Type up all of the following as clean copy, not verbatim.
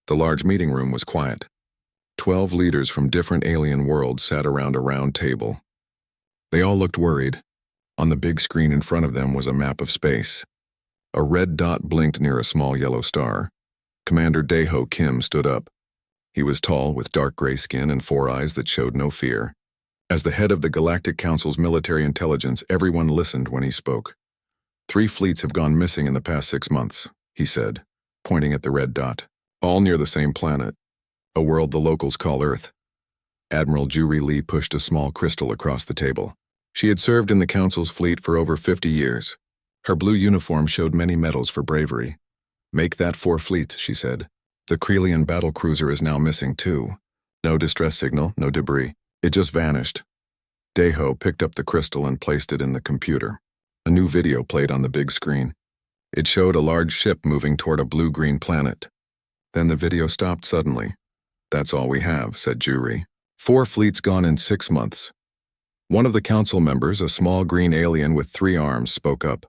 The large meeting room was quiet. 12 leaders from different alien worlds sat around a round table. They all looked worried. On the big screen in front of them was a map of space. A red dot blinked near a small yellow star. Commander Daeho Kim stood up. He was tall, with dark gray skin and 4 eyes that showed no fear. As the head of the Galactic Council's military intelligence, everyone listened when he spoke. 3 fleets have gone missing in the past 6 months, he said, pointing at the red dot. All near the same planet, a world the locals call Earth. Admiral Juri Lee pushed a small crystal across the table. She had served in the Council's fleet for over 50 years. Her blue uniform showed many medals for bravery. Make that 4 fleets, she said. The Krelian battlecruiser is now missing too. No distress signal, no debris. It just vanished. Daeho picked up the crystal and placed it in the computer. A new video played on the big screen. It showed a large ship moving toward a blue-green planet. Then the video stopped suddenly. That's all we have, said Juri. 4 fleets gone in 6 months. One of the council members, a small green alien with 3 arms, spoke up.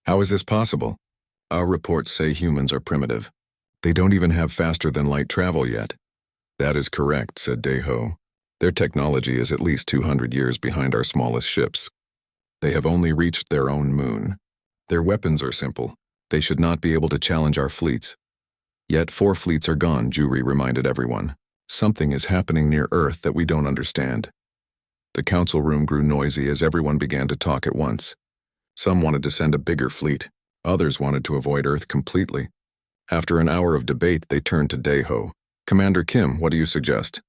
How is this possible? Our reports say humans are primitive. They don't even have faster-than-light travel yet. That is correct, said Daeho. Their technology is at least 200 years behind our smallest ships. They have only reached their own moon. Their weapons are simple. They should not be able to challenge our fleets. Yet 4 fleets are gone, Juri reminded everyone. Something is happening near Earth that we don't understand. The council room grew noisy as everyone began to talk at once. Some wanted to send a bigger fleet. Others wanted to avoid Earth completely. After an hour of debate, they turned to Daeho. Commander Kim, what do you suggest?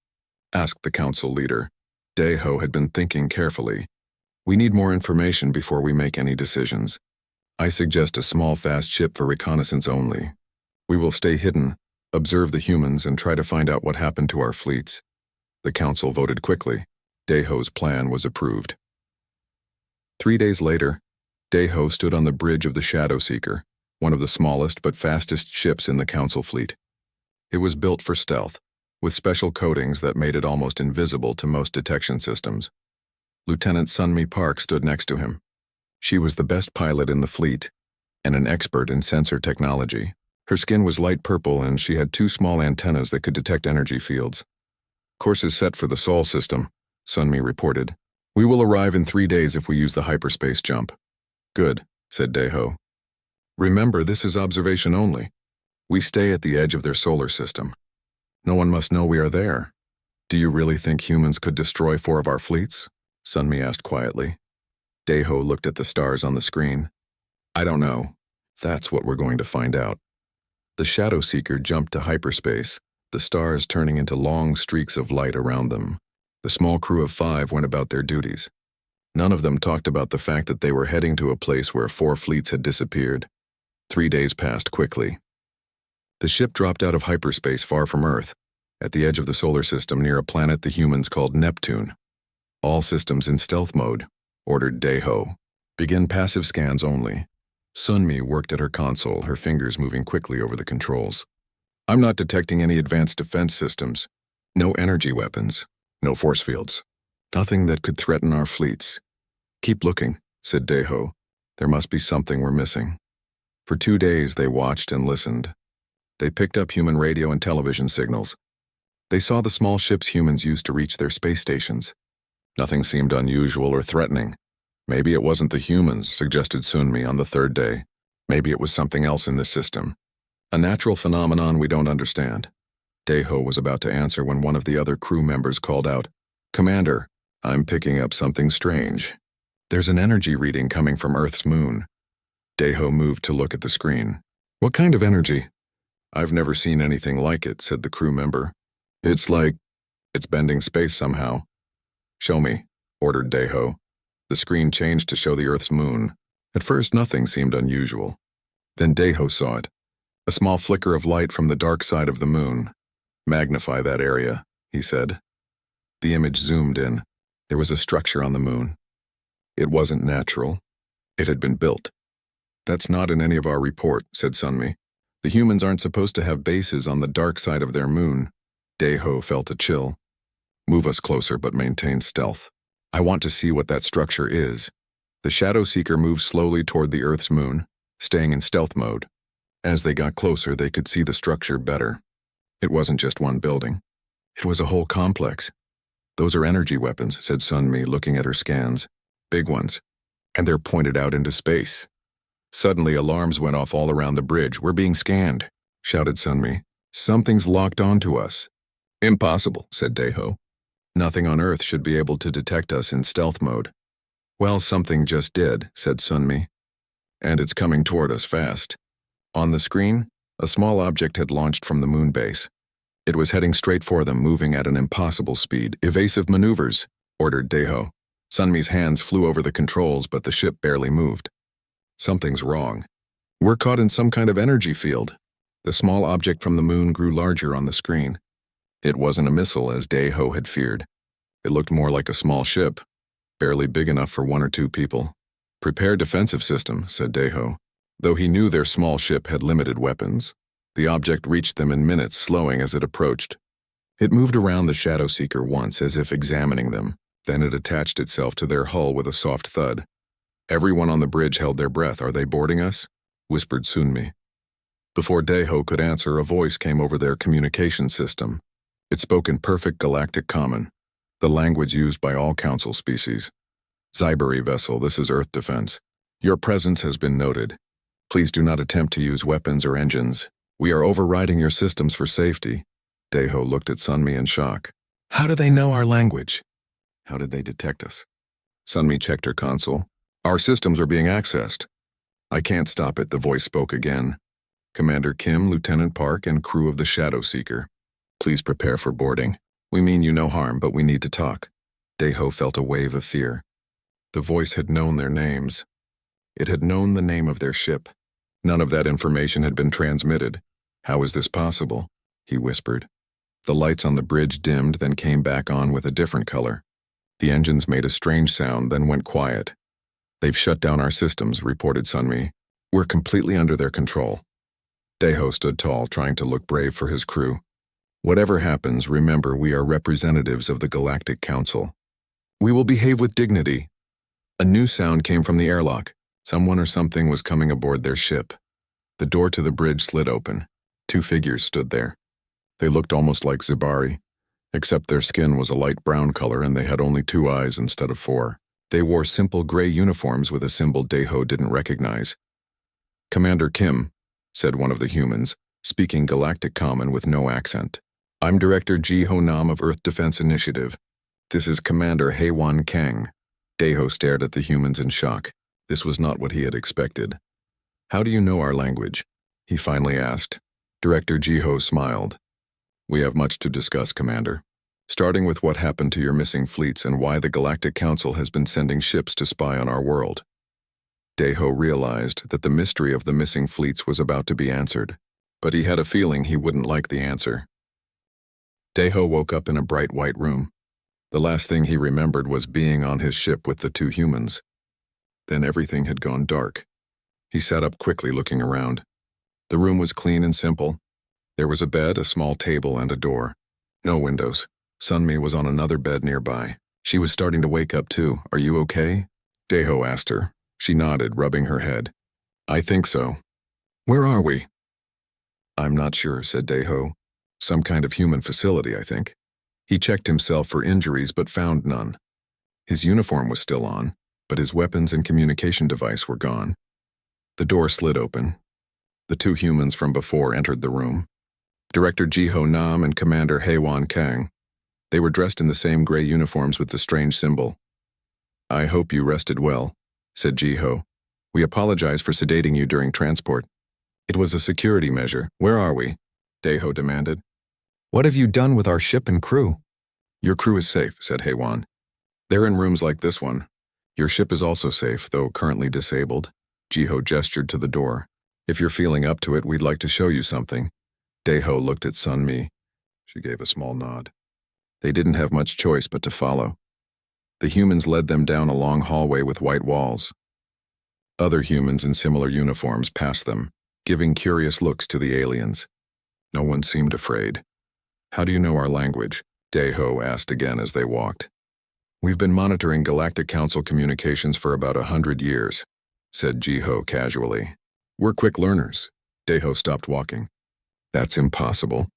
Asked the council leader. Daeho had been thinking carefully. We need more information before we make any decisions. I suggest a small, fast ship for reconnaissance only. We will stay hidden, observe the humans, and try to find out what happened to our fleets. The council voted quickly. Daeho's plan was approved. 3 days later, Daeho stood on the bridge of the Shadow Seeker, one of the smallest but fastest ships in the council fleet. It was built for stealth, with special coatings that made it almost invisible to most detection systems. Lieutenant Sunmi Park stood next to him. She was the best pilot in the fleet, and an expert in sensor technology. Her skin was light purple and she had 2 small antennas that could detect energy fields. Course is set for the Sol system, Sunmi reported. We will arrive in 3 days if we use the hyperspace jump. Good, said Daeho. Remember, this is observation only. We stay at the edge of their solar system. No one must know we are there. Do you really think humans could destroy 4 of our fleets? Sunmi asked quietly. Daeho looked at the stars on the screen. I don't know. That's what we're going to find out. The Shadow Seeker jumped to hyperspace, the stars turning into long streaks of light around them. The small crew of 5 went about their duties. None of them talked about the fact that they were heading to a place where 4 fleets had disappeared. 3 days passed quickly. The ship dropped out of hyperspace far from Earth, at the edge of the solar system near a planet the humans called Neptune. All systems in stealth mode, ordered Daeho. Begin passive scans only. Sunmi worked at her console, her fingers moving quickly over the controls. I'm not detecting any advanced defense systems. No energy weapons. No force fields. Nothing that could threaten our fleets. Keep looking, said Daeho. There must be something we're missing. For 2 days they watched and listened. They picked up human radio and television signals. They saw the small ships humans used to reach their space stations. Nothing seemed unusual or threatening. Maybe it wasn't the humans, suggested Sunmi on the 3rd day. Maybe it was something else in this system. A natural phenomenon we don't understand. Daeho was about to answer when one of the other crew members called out, Commander, I'm picking up something strange. There's an energy reading coming from Earth's moon. Daeho moved to look at the screen. What kind of energy? I've never seen anything like it, said the crew member. It's bending space somehow. Show me, ordered Daeho. The screen changed to show the Earth's moon. At first, nothing seemed unusual. Then Daeho saw it. A small flicker of light from the dark side of the moon. Magnify that area, he said. The image zoomed in. There was a structure on the moon. It wasn't natural. It had been built. That's not in any of our report, said Sunmi. The humans aren't supposed to have bases on the dark side of their moon. Daeho felt a chill. Move us closer, but maintain stealth. I want to see what that structure is. The Shadow Seeker moved slowly toward the Earth's moon, staying in stealth mode. As they got closer, they could see the structure better. It wasn't just one building. It was a whole complex. Those are energy weapons, said Sunmi, looking at her scans. Big ones. And they're pointed out into space. Suddenly, alarms went off all around the bridge. We're being scanned, shouted Sunmi. Something's locked onto us. Impossible, said Deho. Nothing on Earth should be able to detect us in stealth mode. Well, something just did, said Sunmi. And it's coming toward us fast. On the screen, a small object had launched from the moon base. It was heading straight for them, moving at an impossible speed. Evasive maneuvers, ordered Deho. Sunmi's hands flew over the controls, but the ship barely moved. Something's wrong. We're caught in some kind of energy field. The small object from the moon grew larger on the screen. It wasn't a missile, as Deho had feared. It looked more like a small ship, barely big enough for 1 or 2 people. Prepare defensive system, said Deho. Though he knew their small ship had limited weapons, the object reached them in minutes, slowing as it approached. It moved around the Shadow Seeker once, as if examining them. Then it attached itself to their hull with a soft thud. Everyone on the bridge held their breath. Are they boarding us? Whispered Sunmi. Before Deho could answer, a voice came over their communication system. It spoke in perfect Galactic Common, the language used by all Council species. Zyberi vessel, this is Earth Defense. Your presence has been noted. Please do not attempt to use weapons or engines. We are overriding your systems for safety. Deho looked at Sunmi in shock. How do they know our language? How did they detect us? Sunmi checked her console. Our systems are being accessed. I can't stop it, the voice spoke again. Commander Kim, Lieutenant Park, and crew of the Shadow Seeker. Please prepare for boarding. We mean you no harm, but we need to talk. Deho felt a wave of fear. The voice had known their names. It had known the name of their ship. None of that information had been transmitted. How is this possible? He whispered. The lights on the bridge dimmed, then came back on with a different color. The engines made a strange sound, then went quiet. They've shut down our systems, reported Sunmi. We're completely under their control. Deho stood tall, trying to look brave for his crew. Whatever happens, remember we are representatives of the Galactic Council. We will behave with dignity. A new sound came from the airlock. Someone or something was coming aboard their ship. The door to the bridge slid open. 2 figures stood there. They looked almost like Zyberi, except their skin was a light brown color and they had only 2 eyes instead of 4. They wore simple gray uniforms with a symbol Deho didn't recognize. Commander Kim, said one of the humans, speaking Galactic Common with no accent. I'm Director Ji Ho Nam of Earth Defense Initiative. This is Commander Haewon Kang. Deho stared at the humans in shock. This was not what he had expected. How do you know our language? He finally asked. Director Ji Ho smiled. We have much to discuss, Commander. Starting with what happened to your missing fleets and why the Galactic Council has been sending ships to spy on our world. Deho realized that the mystery of the missing fleets was about to be answered, but he had a feeling he wouldn't like the answer. Deho woke up in a bright white room. The last thing he remembered was being on his ship with the 2 humans. Then everything had gone dark. He sat up quickly, looking around. The room was clean and simple. There was a bed, a small table, and a door. No windows. Sunmi was on another bed nearby. She was starting to wake up too. Are you okay? Deho asked her. She nodded, rubbing her head. I think so. Where are we? I'm not sure, said Deho. Some kind of human facility, I think. He checked himself for injuries but found none. His uniform was still on, but his weapons and communication device were gone. The door slid open. The 2 humans from before entered the room. Director Ji Ho Nam and Commander Haewon Kang. They were dressed in the same gray uniforms with the strange symbol. I hope you rested well, said Ji Ho. We apologize for sedating you during transport. It was a security measure. Where are we? Deho demanded. What have you done with our ship and crew? Your crew is safe, said Haewon. They're in rooms like this one. Your ship is also safe, though currently disabled. Ji Ho gestured to the door. If you're feeling up to it, we'd like to show you something. Deho looked at Sunmi. She gave a small nod. They didn't have much choice but to follow. The humans led them down a long hallway with white walls. Other humans in similar uniforms passed them, giving curious looks to the aliens. No one seemed afraid. How do you know our language? Deho asked again as they walked. We've been monitoring Galactic Council communications for about 100 years, said Ji Ho casually. We're quick learners. Deho stopped walking. That's impossible.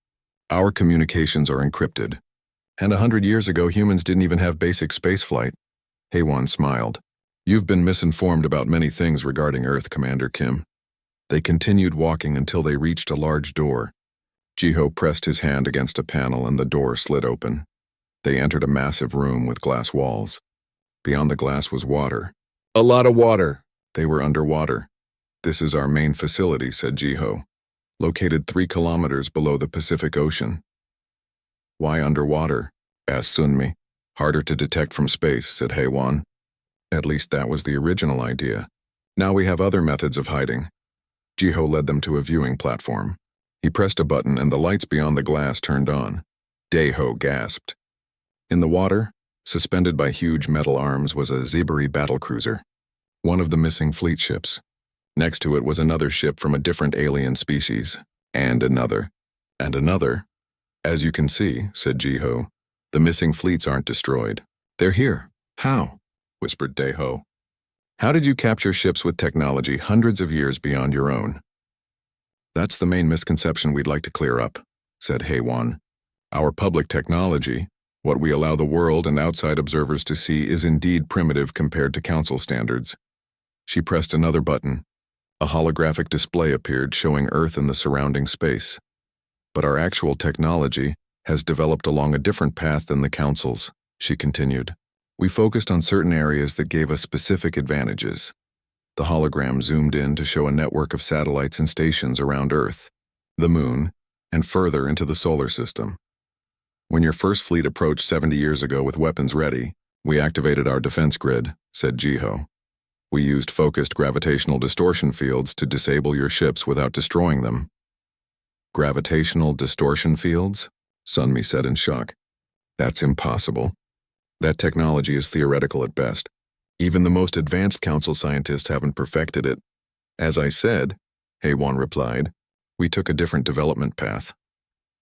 Our communications are encrypted. And 100 years ago, humans didn't even have basic spaceflight. Heywan smiled. You've been misinformed about many things regarding Earth, Commander Kim. They continued walking until they reached a large door. Jiho pressed his hand against a panel and the door slid open. They entered a massive room with glass walls. Beyond the glass was water. A lot of water. They were underwater. This is our main facility, said Jiho, located 3 kilometers below the Pacific Ocean. Why underwater? Asked Sunmi. Harder to detect from space, said Heywan. At least that was the original idea. Now we have other methods of hiding. Jiho led them to a viewing platform. He pressed a button and the lights beyond the glass turned on. Daeho gasped. In the water, suspended by huge metal arms, was a Zebari battlecruiser, one of the missing fleet ships. Next to it was another ship from a different alien species, and another, and another. As you can see, said Jiho, the missing fleets aren't destroyed. They're here. How? Whispered Daeho. How did you capture ships with technology hundreds of years beyond your own? That's the main misconception we'd like to clear up, said Heywan. Our public technology, what we allow the world and outside observers to see, is indeed primitive compared to council standards. She pressed another button. A holographic display appeared showing Earth and the surrounding space. But our actual technology has developed along a different path than the council's, she continued. We focused on certain areas that gave us specific advantages. The hologram zoomed in to show a network of satellites and stations around Earth, the Moon, and further into the solar system. When your first fleet approached 70 years ago with weapons ready, we activated our defense grid, said Jiho. We used focused gravitational distortion fields to disable your ships without destroying them. Gravitational distortion fields? Sunmi said in shock. That's impossible. That technology is theoretical at best. Even the most advanced council scientists haven't perfected it. As I said, Heywan replied, we took a different development path.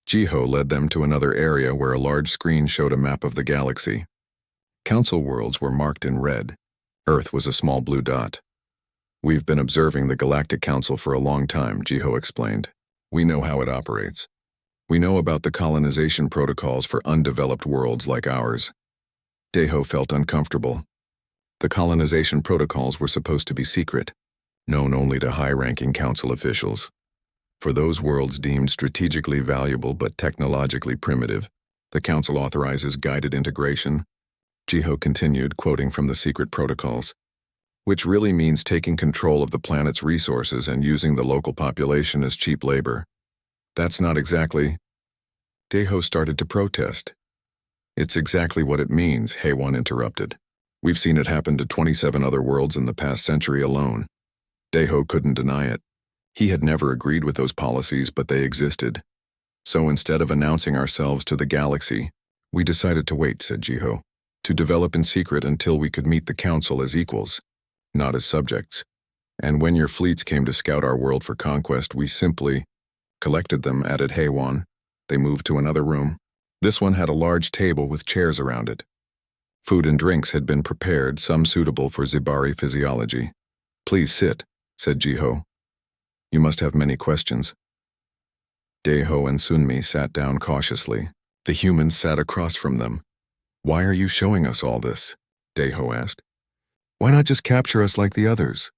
Jiho led them to another area where a large screen showed a map of the galaxy. Council worlds were marked in red. Earth was a small blue dot. We've been observing the Galactic Council for a long time, Jiho explained. We know how it operates. We know about the colonization protocols for undeveloped worlds like ours. Daeho felt uncomfortable. The colonization protocols were supposed to be secret, known only to high-ranking council officials. For those worlds deemed strategically valuable but technologically primitive, the council authorizes guided integration. Jiho continued, quoting from the secret protocols, which really means taking control of the planet's resources and using the local population as cheap labor. That's not exactly... Daeho started to protest. It's exactly what it means, Heywan interrupted. We've seen it happen to 27 other worlds in the past century alone. Daeho couldn't deny it. He had never agreed with those policies, but they existed. So instead of announcing ourselves to the galaxy, we decided to wait, said Jiho, to develop in secret until we could meet the council as equals, not as subjects. And when your fleets came to scout our world for conquest, we simply collected them, added Heywan. They moved to another room. This one had a large table with chairs around it. Food and drinks had been prepared, some suitable for Zebari physiology. Please sit, said Jiho. You must have many questions. Daeho and Sunmi sat down cautiously. The humans sat across from them. Why are you showing us all this? Daeho asked. Why not just capture us like the others?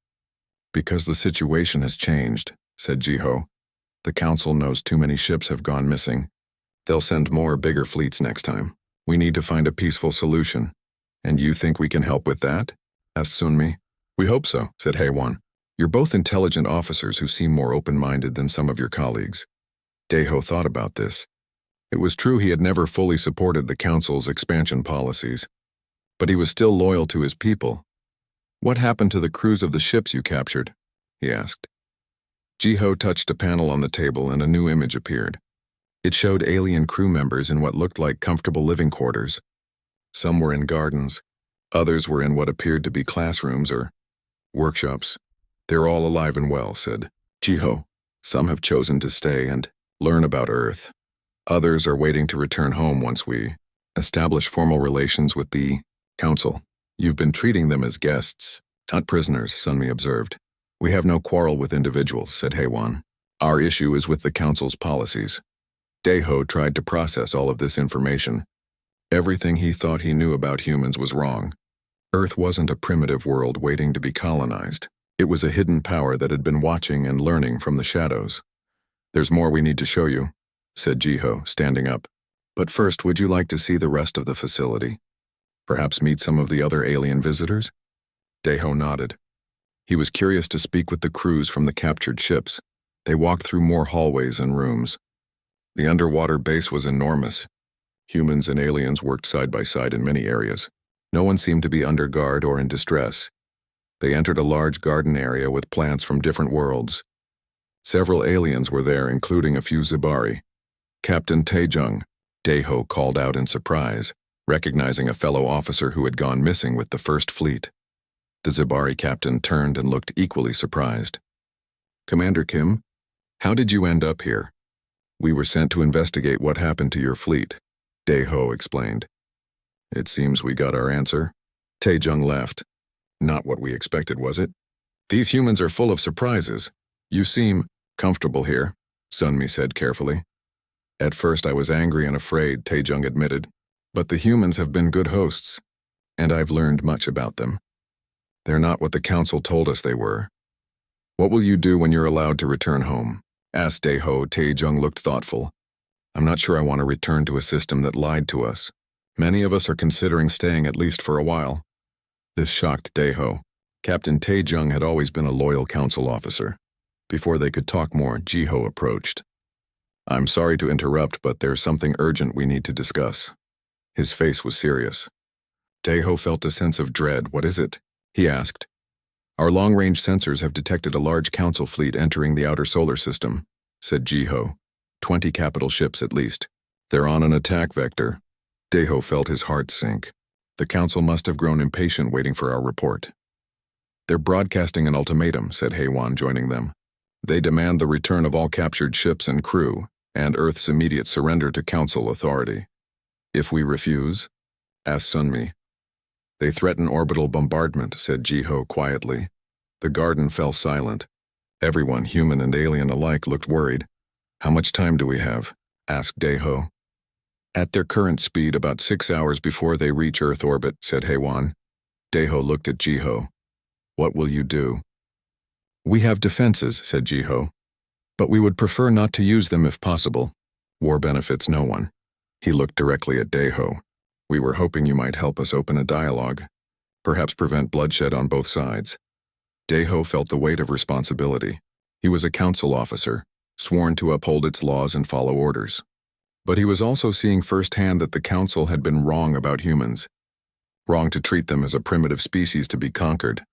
Because the situation has changed, said Jiho. The council knows too many ships have gone missing. They'll send more bigger fleets next time. We need to find a peaceful solution. And you think we can help with that? Asked Sunmi. We hope so, said Heywan. You're both intelligent officers who seem more open-minded than some of your colleagues. Daeho thought about this. It was true he had never fully supported the council's expansion policies, but he was still loyal to his people. What happened to the crews of the ships you captured? He asked. Jiho touched a panel on the table and a new image appeared. It showed alien crew members in what looked like comfortable living quarters. Some were in gardens. Others were in what appeared to be classrooms or workshops. They're all alive and well, said Jiho. Some have chosen to stay and learn about Earth. Others are waiting to return home once we establish formal relations with the council. You've been treating them as guests, not prisoners, Sunmi observed. We have no quarrel with individuals, said Heywan. Our issue is with the council's policies. Daeho tried to process all of this information. Everything he thought he knew about humans was wrong. Earth wasn't a primitive world waiting to be colonized. It was a hidden power that had been watching and learning from the shadows. "There's more we need to show you," said Jiho, standing up. "But first, would you like to see the rest of the facility? Perhaps meet some of the other alien visitors?" Daeho nodded. He was curious to speak with the crews from the captured ships. They walked through more hallways and rooms. The underwater base was enormous. Humans and aliens worked side by side in many areas. No one seemed to be under guard or in distress. They entered a large garden area with plants from different worlds. Several aliens were there, including a few Zibari. "Captain Taejung," Daeho called out in surprise, recognizing a fellow officer who had gone missing with the First Fleet. The Zibari captain turned and looked equally surprised. "Commander Kim, how did you end up here?" "We were sent to investigate what happened to your fleet," Daeho explained. "It seems we got our answer." Taejung left. "Not what we expected, was it? These humans are full of surprises. You seem comfortable here," Sunmi said carefully. "At first I was angry and afraid," Taejung admitted. "But the humans have been good hosts, and I've learned much about them. They're not what the council told us they were." "What will you do when you're allowed to return home?" asked Daeho. Taejung looked thoughtful. "I'm not sure I want to return to a system that lied to us. Many of us are considering staying at least for a while." This shocked Daeho. Captain Taejung had always been a loyal council officer. Before they could talk more, Jiho approached. "I'm sorry to interrupt, but there's something urgent we need to discuss." His face was serious. Daeho felt a sense of dread. "What is it?" he asked. "Our long-range sensors have detected a large council fleet entering the outer solar system," said Jiho. 20 capital ships at least. "They're on an attack vector." Daeho felt his heart sink. The council must have grown impatient waiting for our report. "They're broadcasting an ultimatum," said Haewon, joining them. "They demand the return of all captured ships and crew, and Earth's immediate surrender to council authority." "If we refuse?" asked Sunmi. "They threaten orbital bombardment," said Jiho quietly. The garden fell silent. Everyone, human and alien alike, looked worried. "How much time do we have?" asked Daeho. "At their current speed, about 6 hours before they reach Earth orbit," said Haewon. Daeho looked at Jiho. "What will you do?" "We have defenses," said Jiho. "But we would prefer not to use them if possible. War benefits no one." He looked directly at Daeho. "We were hoping you might help us open a dialogue. Perhaps prevent bloodshed on both sides." Daeho felt the weight of responsibility. He was a council officer, sworn to uphold its laws and follow orders. But he was also seeing firsthand that the council had been wrong about humans. Wrong to treat them as a primitive species to be conquered.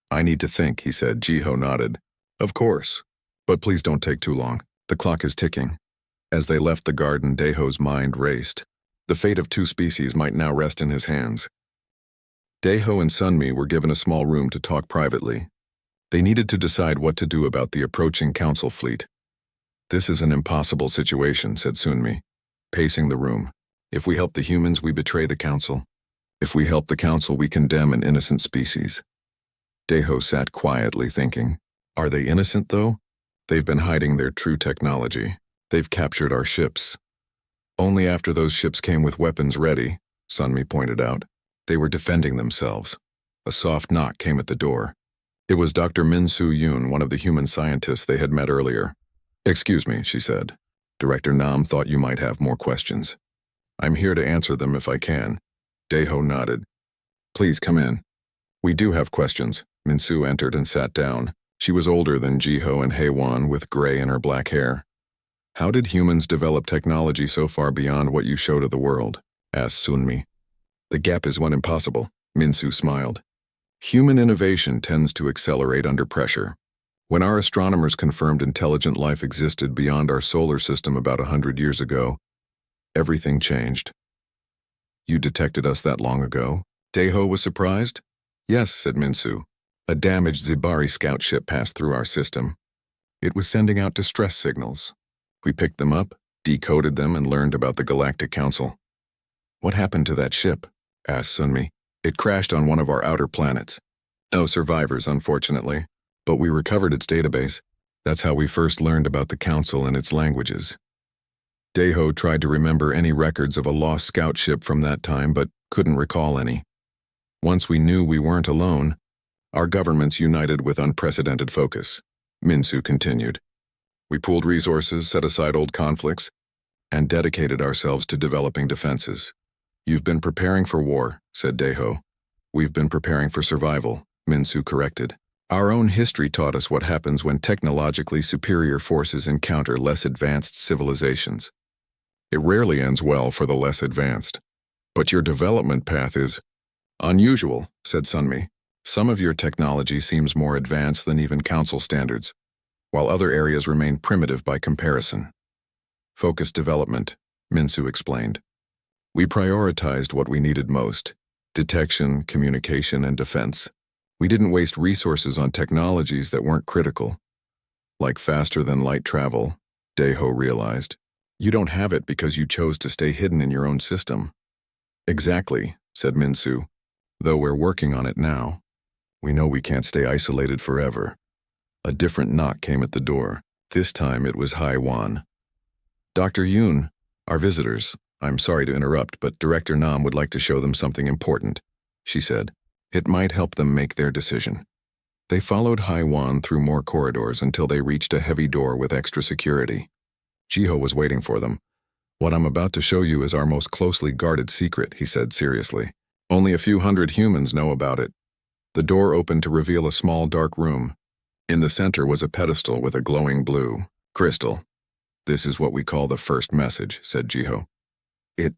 "I need to think," he said. Jiho nodded. "Of course. But please don't take too long. The clock is ticking." As they left the garden, Daeho's mind raced. The fate of 2 species might now rest in his hands. Daeho and Sunmi were given a small room to talk privately. They needed to decide what to do about the approaching council fleet. "This is an impossible situation," said Sunmi, pacing the room. "If we help the humans, we betray the council. If we help the council, we condemn an innocent species." Daeho sat quietly thinking. Are they innocent, though? They've been hiding their true technology. They've captured our ships. Only after those ships came with weapons ready, Sunmi pointed out. They were defending themselves. A soft knock came at the door. It was Dr. Min-Soo Yoon, one of the human scientists they had met earlier. "Excuse me," she said. "Director Nam thought you might have more questions." "I'm here to answer them if I can." Daeho nodded. "Please come in." "We do have questions." Min-Soo entered and sat down. She was older than Jiho and Haewon, with gray in her black hair. "How did humans develop technology so far beyond what you show to the world?" asked Sunmi. "The gap is one impossible," Min-Soo smiled. "Human innovation tends to accelerate under pressure. When our astronomers confirmed intelligent life existed beyond our solar system about 100 years ago, everything changed." "You detected us that long ago?" Daeho was surprised. "Yes," said Min-Soo. "A damaged Zibari scout ship passed through our system. It was sending out distress signals. We picked them up, decoded them, and learned about the Galactic Council." "What happened to that ship?" asked Sunmi. "It crashed on one of our outer planets. No survivors, unfortunately, but we recovered its database. That's how we first learned about the Council and its languages." Daeho tried to remember any records of a lost scout ship from that time, but couldn't recall any. Once we knew we weren't alone, our governments united with unprecedented focus, Minsu continued. We pooled resources, set aside old conflicts, and dedicated ourselves to developing defenses. You've been preparing for war, said Daeho. We've been preparing for survival, Minsu corrected. Our own history taught us what happens when technologically superior forces encounter less advanced civilizations. It rarely ends well for the less advanced. But your development path is unusual, said Sunmi. Some of your technology seems more advanced than even council standards, while other areas remain primitive by comparison. Focused development, Minsu explained. We prioritized what we needed most: detection, communication, and defense. We didn't waste resources on technologies that weren't critical. Like faster-than-light travel, Daeho realized. You don't have it because you chose to stay hidden in your own system. Exactly, said Minsu. Though we're working on it now. We know we can't stay isolated forever. A different knock came at the door. This time it was Hai Wan. Dr. Yoon, our visitors. I'm sorry to interrupt, but Director Nam would like to show them something important, she said. It might help them make their decision. They followed Hai Wan through more corridors until they reached a heavy door with extra security. Jiho was waiting for them. What I'm about to show you is our most closely guarded secret, he said seriously. Only a few hundred humans know about it. The door opened to reveal a small dark room. In the center was a pedestal with a glowing blue crystal. This is what we call the first message, said Jiho. It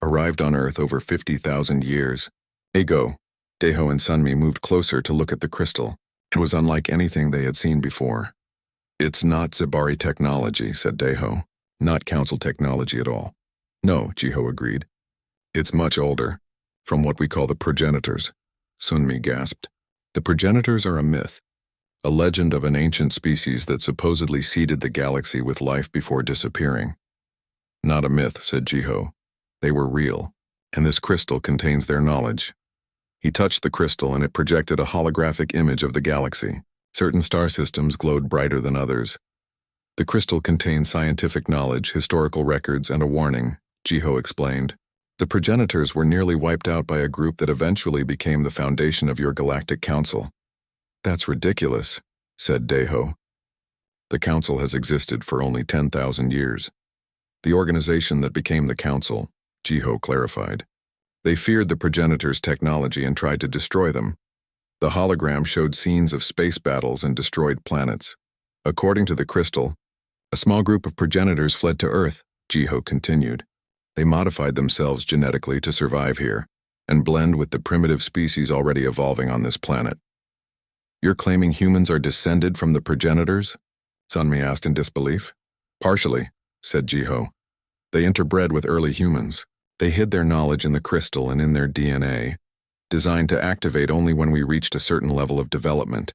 arrived on Earth over 50,000 years ago. Daeho and Sunmi moved closer to look at the crystal. It was unlike anything they had seen before. It's not Zibari technology, said Daeho. Not council technology at all. No, Jiho agreed. It's much older, from what we call the progenitors. Sunmi gasped. The progenitors are a myth, a legend of an ancient species that supposedly seeded the galaxy with life before disappearing. Not a myth, said Jiho. They were real, and this crystal contains their knowledge. He touched the crystal and it projected a holographic image of the galaxy. Certain star systems glowed brighter than others. The crystal contained scientific knowledge, historical records, and a warning, Jiho explained. The progenitors were nearly wiped out by a group that eventually became the foundation of your Galactic Council. That's ridiculous, said Daeho. The Council has existed for only 10,000 years. The organization that became the Council, Jiho clarified. They feared the progenitors' technology and tried to destroy them. The hologram showed scenes of space battles and destroyed planets. According to the crystal, a small group of progenitors fled to Earth, Jiho continued. They modified themselves genetically to survive here and blend with the primitive species already evolving on this planet. You're claiming humans are descended from the progenitors? Sunmi asked in disbelief. Partially, said Jiho. They interbred with early humans. They hid their knowledge in the crystal and in their DNA, designed to activate only when we reached a certain level of development.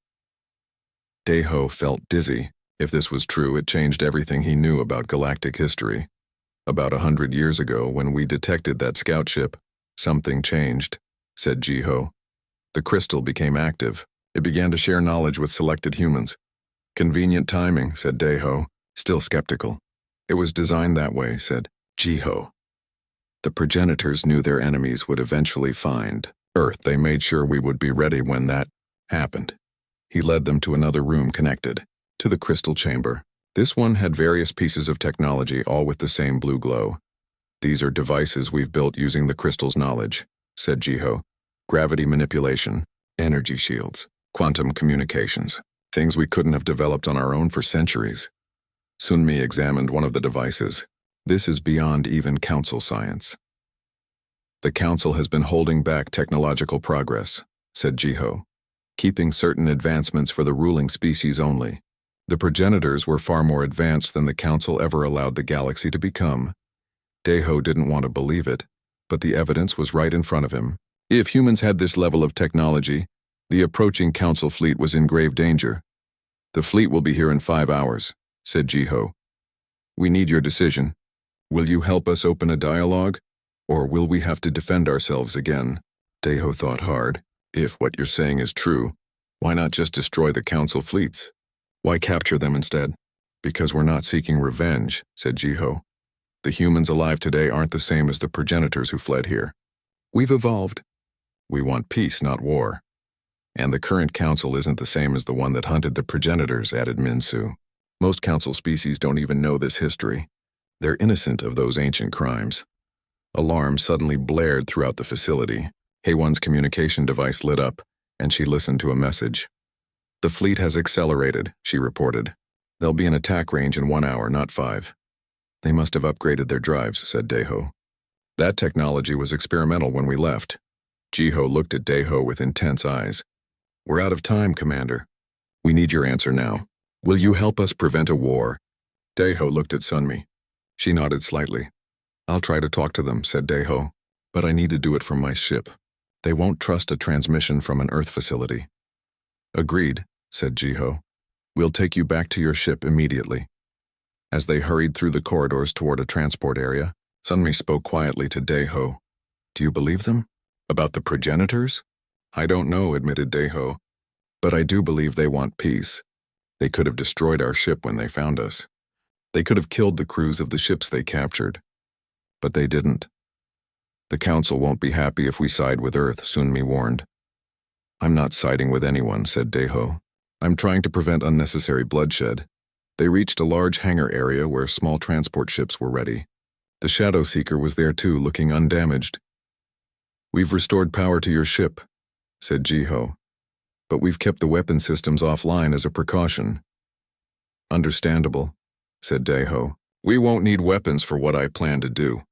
Daeho felt dizzy. If this was true, it changed everything he knew about galactic history. About 100 years ago, when we detected that scout ship, something changed, said Jiho. The crystal became active. It began to share knowledge with selected humans. Convenient timing, said Daeho, still skeptical. It was designed that way, said Jiho. The progenitors knew their enemies would eventually find Earth. They made sure we would be ready when that happened. He led them to another room connected to the crystal chamber. This one had various pieces of technology, all with the same blue glow. These are devices we've built using the crystal's knowledge, said Jiho. Gravity manipulation, energy shields, quantum communications, things we couldn't have developed on our own for centuries. Sunmi examined one of the devices. This is beyond even council science. The council has been holding back technological progress, said Jiho, keeping certain advancements for the ruling species only. The progenitors were far more advanced than the council ever allowed the galaxy to become. Daeho didn't want to believe it, but the evidence was right in front of him. If humans had this level of technology, the approaching council fleet was in grave danger. The fleet will be here in 5 hours, said Jiho. We need your decision. Will you help us open a dialogue, or will we have to defend ourselves again? Daeho thought hard. If what you're saying is true, why not just destroy the council fleets? Why capture them instead? Because we're not seeking revenge, said Jiho. The humans alive today aren't the same as the progenitors who fled here. We've evolved. We want peace, not war. And the current council isn't the same as the one that hunted the progenitors, added Minsu. Most council species don't even know this history. They're innocent of those ancient crimes. Alarms suddenly blared throughout the facility. Heywan's communication device lit up, and she listened to a message. The fleet has accelerated, she reported. They'll be in attack range in 1 hour, not 5. They must have upgraded their drives, said Deho. That technology was experimental when we left. Jiho looked at Deho with intense eyes. We're out of time, Commander. We need your answer now. Will you help us prevent a war? Deho looked at Sunmi. She nodded slightly. I'll try to talk to them, said Deho, but I need to do it from my ship. They won't trust a transmission from an Earth facility. Agreed, said Jiho. We'll take you back to your ship immediately. As they hurried through the corridors toward a transport area, Sunmi spoke quietly to Deho. Do you believe them? About the progenitors? I don't know, admitted Deho, but I do believe they want peace. They could have destroyed our ship when they found us. They could have killed the crews of the ships they captured. But they didn't. The Council won't be happy if we side with Earth, Sunmi warned. I'm not siding with anyone, said Deho. I'm trying to prevent unnecessary bloodshed. They reached a large hangar area where small transport ships were ready. The Shadow Seeker was there too, looking undamaged. We've restored power to your ship, said Jiho, but we've kept the weapon systems offline as a precaution. Understandable, said Deho. We won't need weapons for what I plan to do.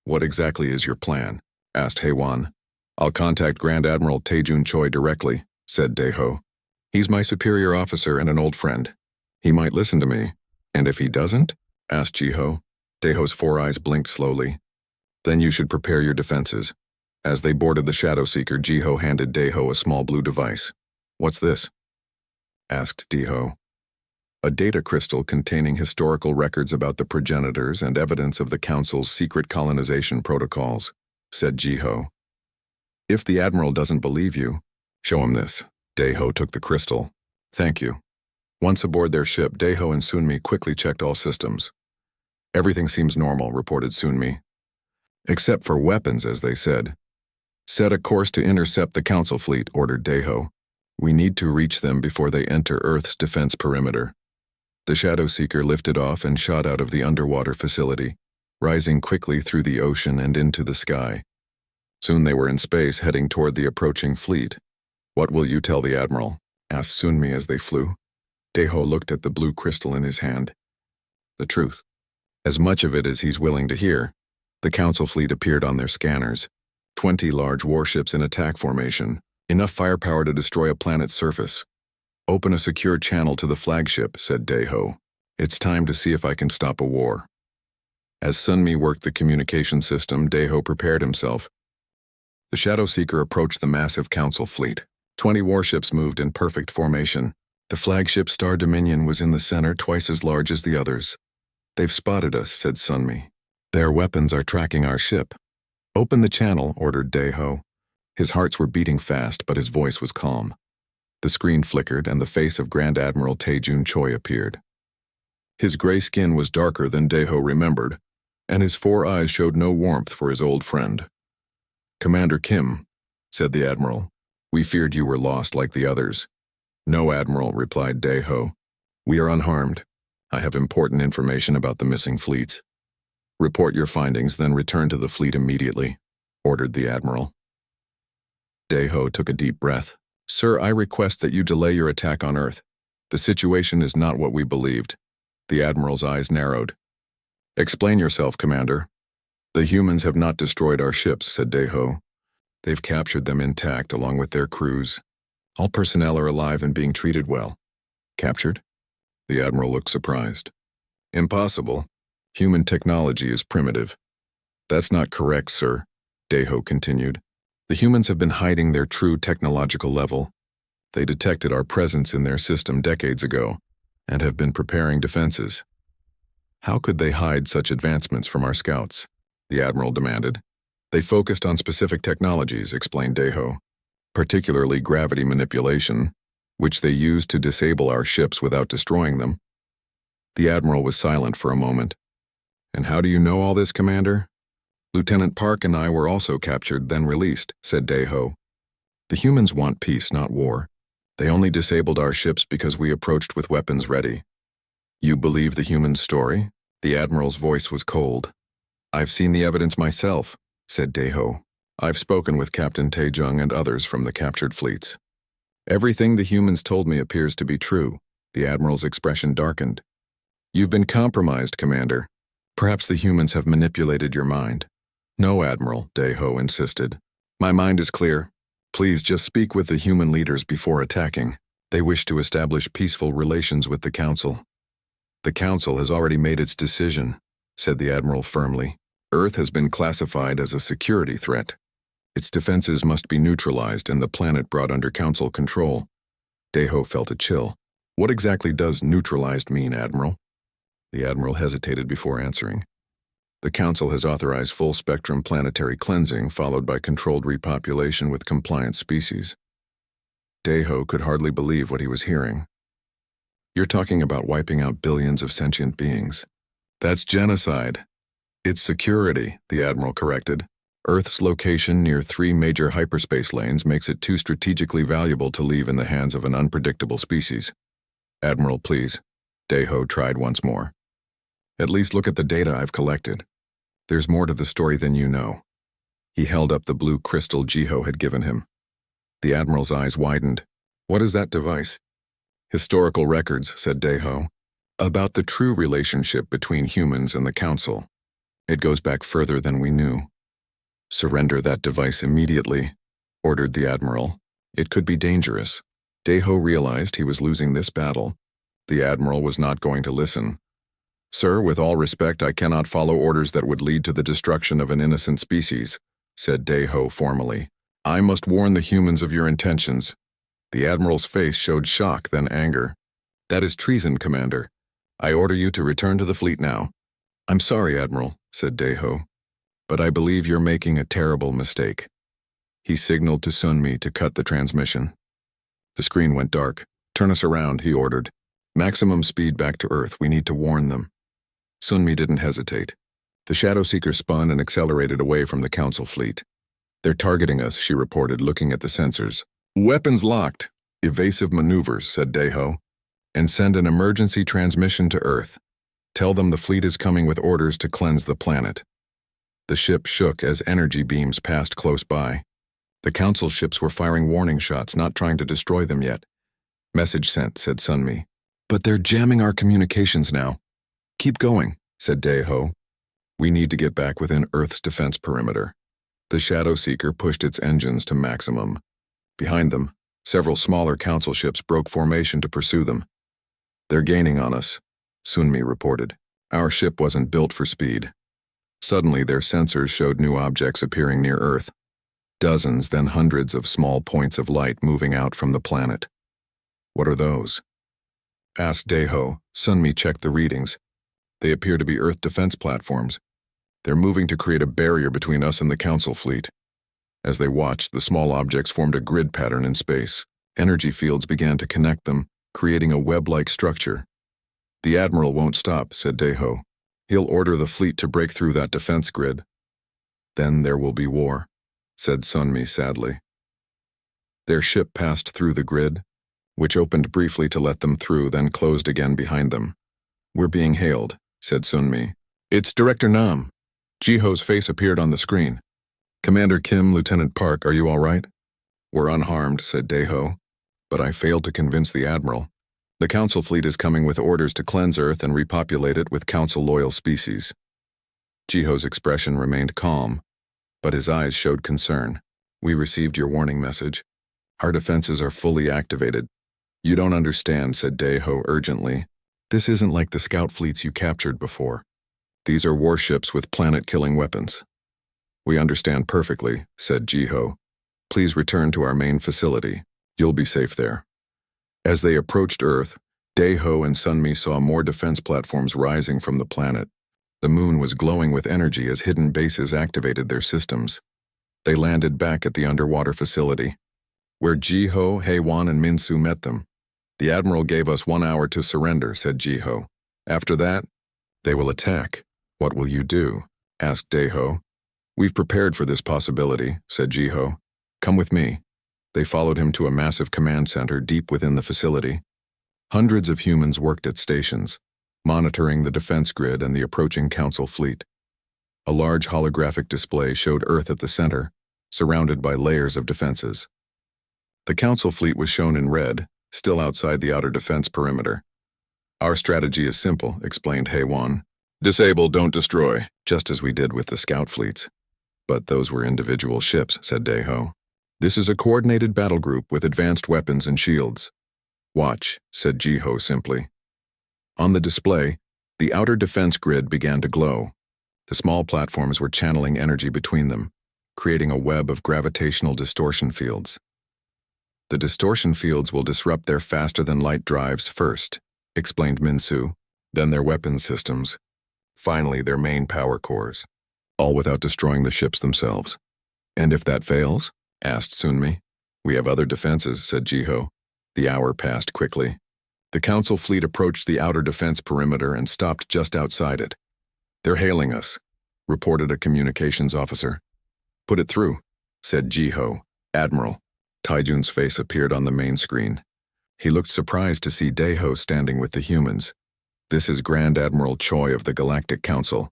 What exactly is your plan? Asked Heywan. I'll contact Grand Admiral Taejun Choi directly, said Deho. He's my superior officer and an old friend. He might listen to me. And if he doesn't? Asked Jiho. Deho's 4 eyes blinked slowly. Then you should prepare your defenses. As they boarded the Shadow Seeker, Jiho handed Deho a small blue device. What's this? Asked Deho. A data crystal containing historical records about the progenitors and evidence of the Council's secret colonization protocols, said Jiho. If the Admiral doesn't believe you, show him this. Deho took the crystal. Thank you. Once aboard their ship, Deho and Sunmi quickly checked all systems. Everything seems normal, reported Sunmi. Except for weapons, as they said. Set a course to intercept the Council fleet, ordered Deho. We need to reach them before they enter Earth's defense perimeter. The Shadow Seeker lifted off and shot out of the underwater facility, rising quickly through the ocean and into the sky. Soon they were in space, heading toward the approaching fleet. What will you tell the Admiral? Asked Sunmi as they flew. Deho looked at the blue crystal in his hand. The truth. As much of it as he's willing to hear. The Council fleet appeared on their scanners. 20 large warships in attack formation. Enough firepower to destroy a planet's surface. Open a secure channel to the flagship, said Deho. It's time to see if I can stop a war. As Sunmi worked the communication system, Deho prepared himself. The Shadow Seeker approached the massive Council fleet. 20 warships moved in perfect formation. The flagship Star Dominion was in the center, twice as large as the others. They've spotted us, said Sunmi. Their weapons are tracking our ship. Open the channel, ordered Deho. His hearts were beating fast, but his voice was calm. The screen flickered, and the face of Grand Admiral Taejun Choi appeared. His gray skin was darker than Deho remembered, and his 4 eyes showed no warmth for his old friend. Commander Kim, said the Admiral, we feared you were lost like the others. No, Admiral, replied Deho. We are unharmed. I have important information about the missing fleets. Report your findings, then return to the fleet immediately, ordered the Admiral. Deho took a deep breath. Sir, I request that you delay your attack on Earth. The situation is not what we believed. The Admiral's eyes narrowed. Explain yourself, Commander. The humans have not destroyed our ships, said Deho. They've captured them intact along with their crews. All personnel are alive and being treated well. Captured? The Admiral looked surprised. Impossible. Human technology is primitive. That's not correct, sir, Deho continued. The humans have been hiding their true technological level. They detected our presence in their system decades ago and have been preparing defenses. How could they hide such advancements from our scouts? The Admiral demanded. They focused on specific technologies, explained Deho, particularly gravity manipulation, which they used to disable our ships without destroying them. The Admiral was silent for a moment. And how do you know all this, Commander? Lieutenant Park and I were also captured, then released, said Daeho. The humans want peace, not war. They only disabled our ships because we approached with weapons ready. You believe the human's story? The Admiral's voice was cold. I've seen the evidence myself, said Daeho. I've spoken with Captain Taejung and others from the captured fleets. Everything the humans told me appears to be true. The Admiral's expression darkened. You've been compromised, Commander. Perhaps the humans have manipulated your mind. No, Admiral, Daeho insisted. My mind is clear. Please just speak with the human leaders before attacking. They wish to establish peaceful relations with the Council. The Council has already made its decision, said the Admiral firmly. Earth has been classified as a security threat. Its defenses must be neutralized and the planet brought under Council control. Daeho felt a chill. What exactly does neutralized mean, Admiral? The Admiral hesitated before answering. The Council has authorized full-spectrum planetary cleansing followed by controlled repopulation with compliant species. Daeho could hardly believe what he was hearing. You're talking about wiping out billions of sentient beings. That's genocide. It's security, the Admiral corrected. Earth's location near 3 major hyperspace lanes makes it too strategically valuable to leave in the hands of an unpredictable species. Admiral, please. Daeho tried once more. At least look at the data I've collected. There's more to the story than you know. He held up the blue crystal Jiho had given him. The Admiral's eyes widened. What is that device? Historical records, said Daeho, about the true relationship between humans and the Council. It goes back further than we knew. Surrender that device immediately, ordered the Admiral. It could be dangerous. Daeho realized he was losing this battle. The Admiral was not going to listen. Sir, with all respect, I cannot follow orders that would lead to the destruction of an innocent species, said Daeho formally. I must warn the humans of your intentions. The Admiral's face showed shock, then anger. That is treason, Commander. I order you to return to the fleet now. I'm sorry, Admiral, said Daeho, but I believe you're making a terrible mistake. He signaled to Sunmi to cut the transmission. The screen went dark. Turn us around, he ordered. Maximum speed back to Earth. We need to warn them. Sunmi didn't hesitate. The Shadow Seeker spun and accelerated away from the Council fleet. They're targeting us, she reported, looking at the sensors. Weapons locked. Evasive maneuvers, said Daeho. And send an emergency transmission to Earth. Tell them the fleet is coming with orders to cleanse the planet. The ship shook as energy beams passed close by. The Council ships were firing warning shots, not trying to destroy them yet. Message sent, said Sunmi. But they're jamming our communications now. Keep going, said Daeho. We need to get back within Earth's defense perimeter. The Shadow Seeker pushed its engines to maximum. Behind them, several smaller Council ships broke formation to pursue them. They're gaining on us, Sunmi reported. Our ship wasn't built for speed. Suddenly, their sensors showed new objects appearing near Earth. Dozens, then hundreds of small points of light moving out from the planet. What are those? Asked Daeho. Sunmi checked the readings. They appear to be Earth defense platforms. They're moving to create a barrier between us and the Council fleet. As they watched, the small objects formed a grid pattern in space. Energy fields began to connect them, creating a web-like structure. The Admiral won't stop, said Daeho. He'll order the fleet to break through that defense grid. Then there will be war, said Sunmi sadly. Their ship passed through the grid, which opened briefly to let them through, then closed again behind them. We're being hailed, said Sunmi. It's Director Nam. Jiho's face appeared on the screen. Commander Kim, Lieutenant Park, are you all right? We're unharmed, said Daeho, but I failed to convince the Admiral. The Council fleet is coming with orders to cleanse Earth and repopulate it with Council-loyal species. Jiho's expression remained calm, but his eyes showed concern. We received your warning message. Our defenses are fully activated. You don't understand, said Daeho urgently. This isn't like the scout fleets you captured before. These are warships with planet-killing weapons. We understand perfectly, said Jiho. Please return to our main facility. You'll be safe there. As they approached Earth, Daeho and Sunmi saw more defense platforms rising from the planet. The moon was glowing with energy as hidden bases activated their systems. They landed back at the underwater facility, where Jiho, Haewon, and Minsu met them. The Admiral gave us 1 hour to surrender, said Jiho. After that, they will attack. What will you do? Asked Daeho. We've prepared for this possibility, said Jiho. Come with me. They followed him to a massive command center deep within the facility. Hundreds of humans worked at stations, monitoring the defense grid and the approaching Council fleet. A large holographic display showed Earth at the center, surrounded by layers of defenses. The Council fleet was shown in red, still outside the outer defense perimeter. Our strategy is simple, explained Haewon. Disable, don't destroy, just as we did with the scout fleets. But those were individual ships, said Daeho. This is a coordinated battle group with advanced weapons and shields. Watch, said Jiho simply. On the display, the outer defense grid began to glow. The small platforms were channeling energy between them, creating a web of gravitational distortion fields. The distortion fields will disrupt their faster-than-light drives first, explained Minsu, then their weapons systems, finally their main power cores, all without destroying the ships themselves. And if that fails? Asked Sunmi. We have other defenses, said Jiho. The hour passed quickly. The Council fleet approached the outer defense perimeter and stopped just outside it. They're hailing us, reported a communications officer. Put it through, said Jiho, Admiral. Taijun's face appeared on the main screen. He looked surprised to see Daeho standing with the humans. This is Grand Admiral Choi of the Galactic Council,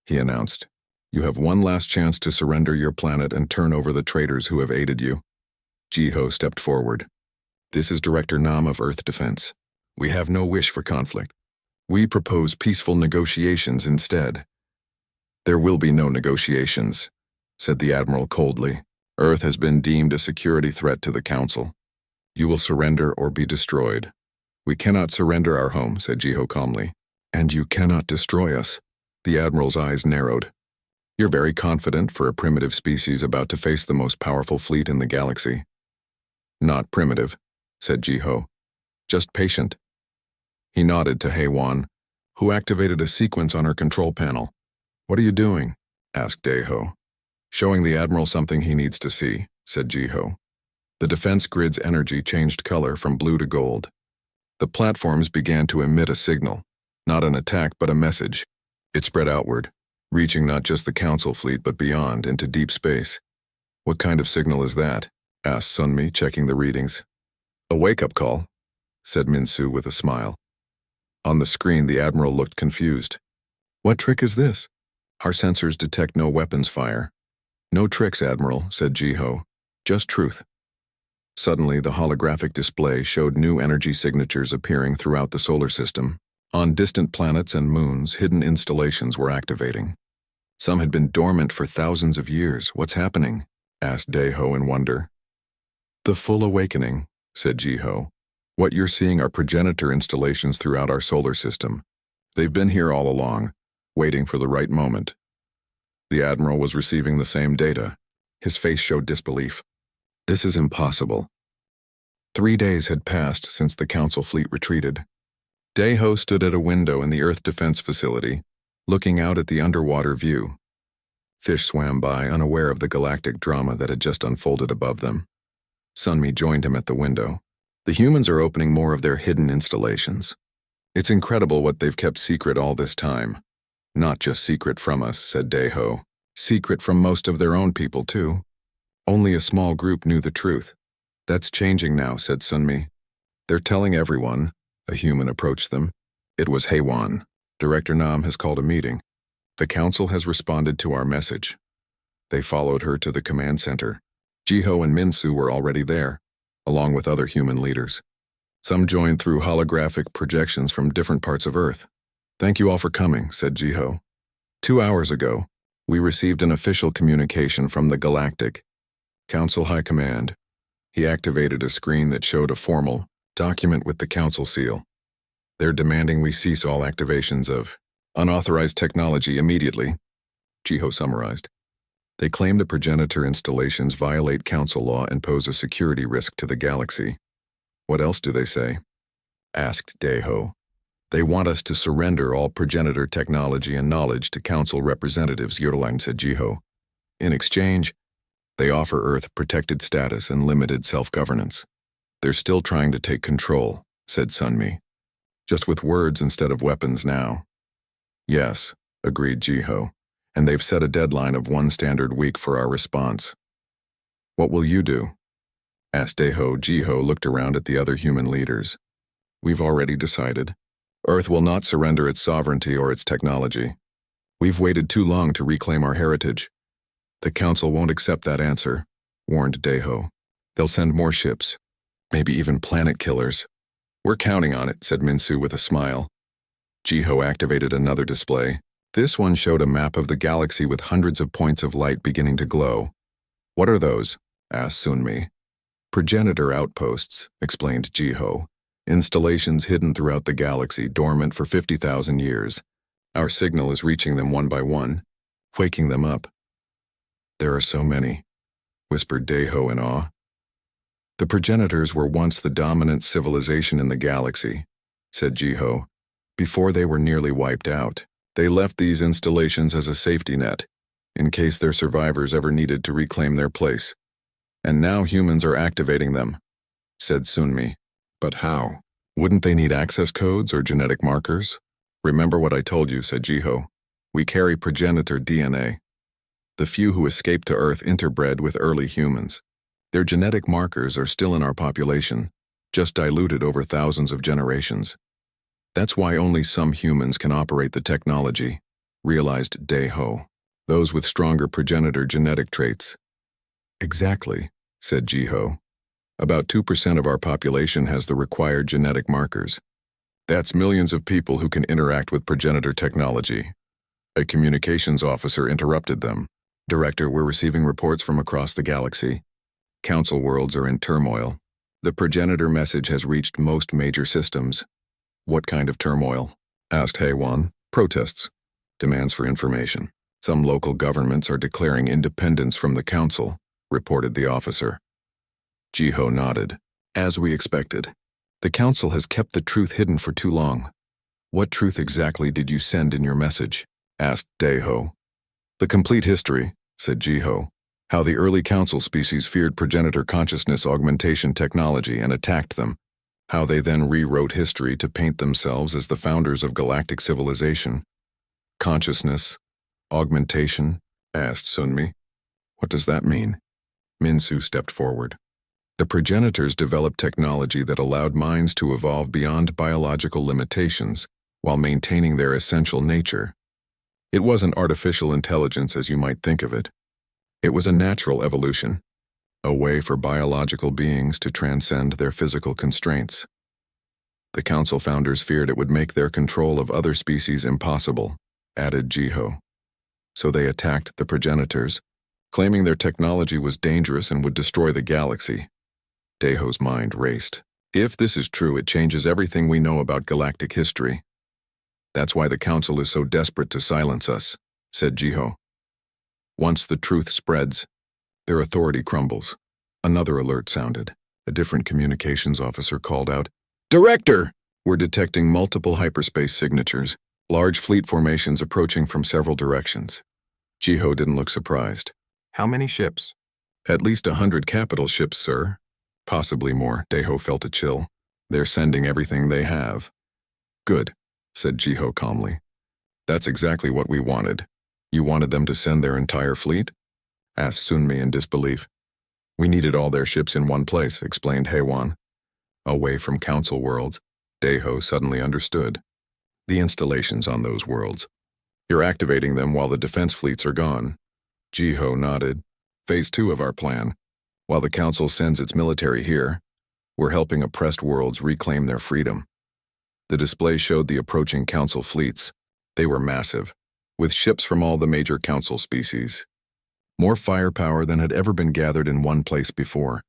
he announced. You have one last chance to surrender your planet and turn over the traitors who have aided you. Jiho stepped forward. This is Director Nam of Earth Defense. We have no wish for conflict. We propose peaceful negotiations instead. There will be no negotiations, said the Admiral coldly. Earth has been deemed a security threat to the Council. You will surrender or be destroyed. We cannot surrender our home, said Jiho calmly. And you cannot destroy us. The Admiral's eyes narrowed. You're very confident for a primitive species about to face the most powerful fleet in the galaxy. Not primitive, said Jiho. Just patient. He nodded to Haewon, who activated a sequence on her control panel. What are you doing? Asked Daeho. Showing the Admiral something he needs to see, said Jiho. The defense grid's energy changed color from blue to gold. The platforms began to emit a signal, not an attack but a message. It spread outward, reaching not just the Council fleet but beyond, into deep space. What kind of signal is that? Asked Sunmi, checking the readings. A wake-up call, said Minsu with a smile. On the screen, the Admiral looked confused. What trick is this? Our sensors detect no weapons fire. No tricks, Admiral, said Jiho. Just truth. Suddenly, the holographic display showed new energy signatures appearing throughout the solar system. On distant planets and moons, hidden installations were activating. Some had been dormant for thousands of years. What's happening? Asked Daeho in wonder. The full awakening, said Jiho. What you're seeing are progenitor installations throughout our solar system. They've been here all along, waiting for the right moment. The Admiral was receiving the same data. His face showed disbelief. This is impossible. 3 days had passed since the Council fleet retreated. Daeho stood at a window in the Earth Defense Facility, looking out at the underwater view. Fish swam by, unaware of the galactic drama that had just unfolded above them. Sunmi joined him at the window. The humans are opening more of their hidden installations. It's incredible what they've kept secret all this time. Not just secret from us, said Daeho. Secret from most of their own people, too. Only a small group knew the truth. That's changing now, said Sunmi. They're telling everyone. A human approached them. It was Haewon. Director Nam has called a meeting. The Council has responded to our message. They followed her to the command center. Jiho and Minsu were already there, along with other human leaders. Some joined through holographic projections from different parts of Earth. Thank you all for coming, said Jiho. 2 hours ago, we received an official communication from the Galactic Council High Command. He activated a screen that showed a formal document with the Council seal. They're demanding we cease all activations of unauthorized technology immediately, Jiho summarized. They claim the progenitor installations violate Council law and pose a security risk to the galaxy. What else do they say? Asked Daeho. They want us to surrender all progenitor technology and knowledge to Council representatives, Yurlang, said Jiho. In exchange, they offer Earth protected status and limited self-governance. They're still trying to take control, said Sunmi. Just with words instead of weapons now. Yes, agreed Jiho. And they've set a deadline of 1 standard week for our response. What will you do? Asked Daho. Jiho looked around at the other human leaders. We've already decided. Earth will not surrender its sovereignty or its technology. We've waited too long to reclaim our heritage. The Council won't accept that answer, warned Daho. They'll send more ships, maybe even planet killers. We're counting on it, said Minsu with a smile. Jiho activated another display. This one showed a map of the galaxy with hundreds of points of light beginning to glow. What are those? Asked Sunmi. Progenitor outposts, explained Jiho. Installations hidden throughout the galaxy, dormant for 50,000 years. Our signal is reaching them one by one, waking them up. There are so many, whispered Daho in awe. The progenitors were once the dominant civilization in the galaxy, said Jiho. Before they were nearly wiped out, they left these installations as a safety net, in case their survivors ever needed to reclaim their place. And now humans are activating them, said Sunmi. But how? Wouldn't they need access codes or genetic markers? Remember what I told you, said Jiho. We carry progenitor DNA. The few who escaped to Earth interbred with early humans. Their genetic markers are still in our population, just diluted over thousands of generations. That's why only some humans can operate the technology, realized Daho. Those with stronger progenitor genetic traits. Exactly, said Jiho. About 2% of our population has the required genetic markers. That's millions of people who can interact with progenitor technology. A communications officer interrupted them. Director, we're receiving reports from across the galaxy. Council worlds are in turmoil. The progenitor message has reached most major systems. What kind of turmoil? Asked Heywan. Protests. Demands for information. Some local governments are declaring independence from the council, reported the officer. Jiho nodded. As we expected. The council has kept the truth hidden for too long. What truth exactly did you send in your message? Asked Daho. The complete history, said Jiho. How the early council species feared progenitor consciousness augmentation technology and attacked them. How they then rewrote history to paint themselves as the founders of galactic civilization. Consciousness, augmentation, asked Sunmi. What does that mean? Minsu stepped forward. The progenitors developed technology that allowed minds to evolve beyond biological limitations while maintaining their essential nature. It wasn't artificial intelligence as you might think of it. It was a natural evolution, a way for biological beings to transcend their physical constraints. The council founders feared it would make their control of other species impossible, added Jiho. So they attacked the progenitors, claiming their technology was dangerous and would destroy the galaxy. Daho's mind raced. If this is true, it changes everything we know about galactic history. That's why the council is so desperate to silence us, said Jiho. Once the truth spreads, their authority crumbles. Another alert sounded. A different communications officer called out, Director! We're detecting multiple hyperspace signatures, large fleet formations approaching from several directions. Jiho didn't look surprised. How many ships? At least 100 capital ships, sir. Possibly more. Daho felt a chill. They're sending everything they have. Good, said Jiho calmly. That's exactly what we wanted. You wanted them to send their entire fleet? Asked Sunmi in disbelief. We needed all their ships in one place, explained Heywan. Away from council worlds, Daho suddenly understood. The installations on those worlds. You're activating them while the defense fleets are gone. Jiho nodded. Phase 2 of our plan. While the council sends its military here, we're helping oppressed worlds reclaim their freedom. The display showed the approaching council fleets. They were massive, with ships from all the major council species. More firepower than had ever been gathered in one place before.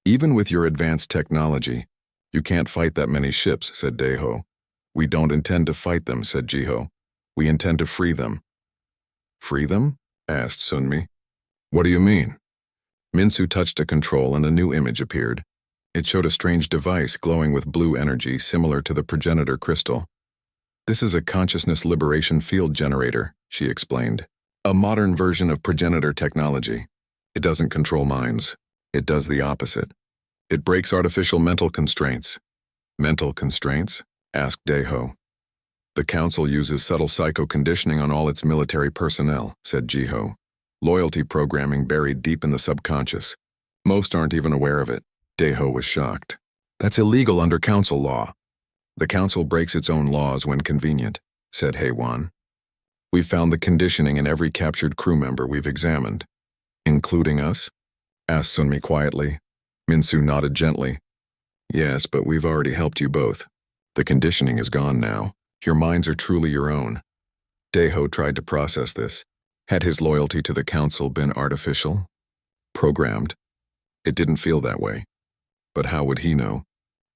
Even with your advanced technology, you can't fight that many ships, said Daho. We don't intend to fight them, said Jiho. We intend to free them. Free them? Asked Sunmi. What do you mean? Minsu touched a control and a new image appeared. It showed a strange device glowing with blue energy similar to the progenitor crystal. This is a consciousness liberation field generator, she explained. A modern version of progenitor technology. It doesn't control minds. It does the opposite. It breaks artificial mental constraints. Mental constraints? Asked Daho. The Council uses subtle psycho-conditioning on all its military personnel, said Jiho. Loyalty programming buried deep in the subconscious. Most aren't even aware of it. Daeho was shocked. That's illegal under Council law. The Council breaks its own laws when convenient, said Haewon. We've found the conditioning in every captured crew member we've examined. Including us? Asked Sunmi quietly. Minsu nodded gently. Yes, but we've already helped you both. The conditioning is gone now. Your minds are truly your own. Daeho tried to process this. Had his loyalty to the Council been artificial? Programmed? It didn't feel that way. But how would he know?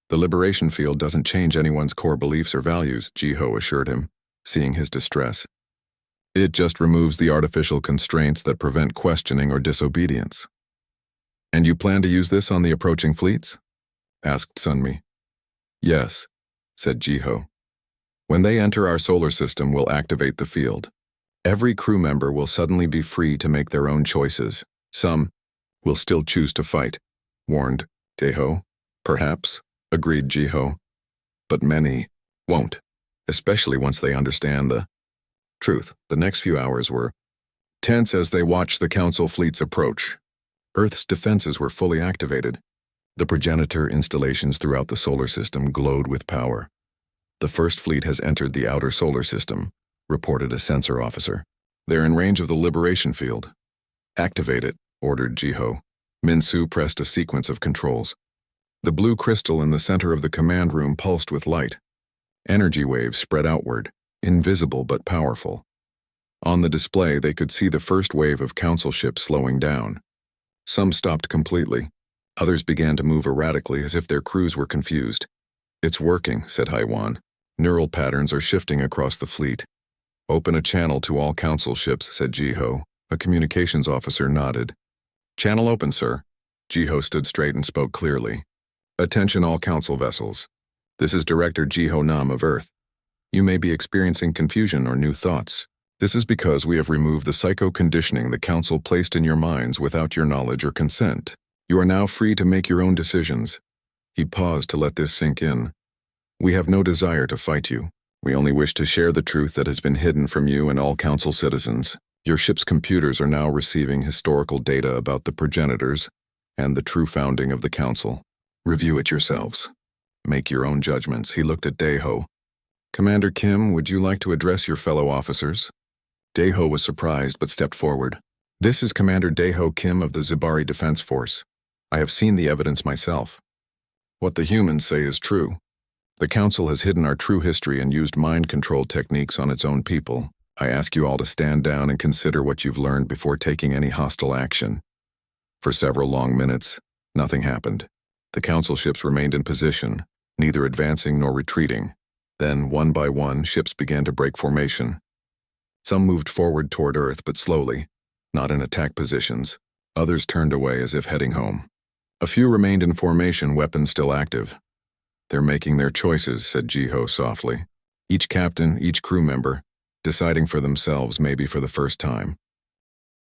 The liberation field doesn't change anyone's core beliefs or values, Jiho assured him, seeing his distress. It just removes the artificial constraints that prevent questioning or disobedience. And you plan to use this on the approaching fleets? Asked Sunmi. Yes, said Jiho. When they enter our solar system, we'll activate the field. Every crew member will suddenly be free to make their own choices. Some will still choose to fight, warned Daeho. Perhaps, agreed Jiho. But many won't, especially once they understand the truth. The next few hours were tense as they watched the Council fleets approach. Earth's defenses were fully activated. The progenitor installations throughout the solar system glowed with power. The first fleet has entered the outer solar system, reported a sensor officer. They're in range of the liberation field. Activate it, ordered Jiho. Minsu pressed a sequence of controls. The blue crystal in the center of the command room pulsed with light. Energy waves spread outward, invisible but powerful. On the display, they could see the first wave of Council ships slowing down. Some stopped completely. Others began to move erratically as if their crews were confused. It's working, said Haewon. Neural patterns are shifting across the fleet. Open a channel to all Council ships, said Jiho. A communications officer nodded. Channel open, sir. Jiho stood straight and spoke clearly. Attention all Council vessels. This is Director Jiho Nam of Earth. You may be experiencing confusion or new thoughts. This is because we have removed the psycho-conditioning the Council placed in your minds without your knowledge or consent. You are now free to make your own decisions. He paused to let this sink in. We have no desire to fight you. We only wish to share the truth that has been hidden from you and all Council citizens. Your ship's computers are now receiving historical data about the progenitors and the true founding of the Council. Review it yourselves. Make your own judgments. He looked at Daeho. Commander Kim, would you like to address your fellow officers? Daeho was surprised but stepped forward. This is Commander Daeho Kim of the Zibari Defense Force. I have seen the evidence myself. What the humans say is true. The Council has hidden our true history and used mind control techniques on its own people. I ask you all to stand down and consider what you've learned before taking any hostile action. For several long minutes, nothing happened. The Council ships remained in position, neither advancing nor retreating. Then, one by one, ships began to break formation. Some moved forward toward Earth, but slowly, not in attack positions. Others turned away as if heading home. A few remained in formation, weapons still active. They're making their choices, said Jiho softly. Each captain, each crew member, deciding for themselves, maybe for the first time.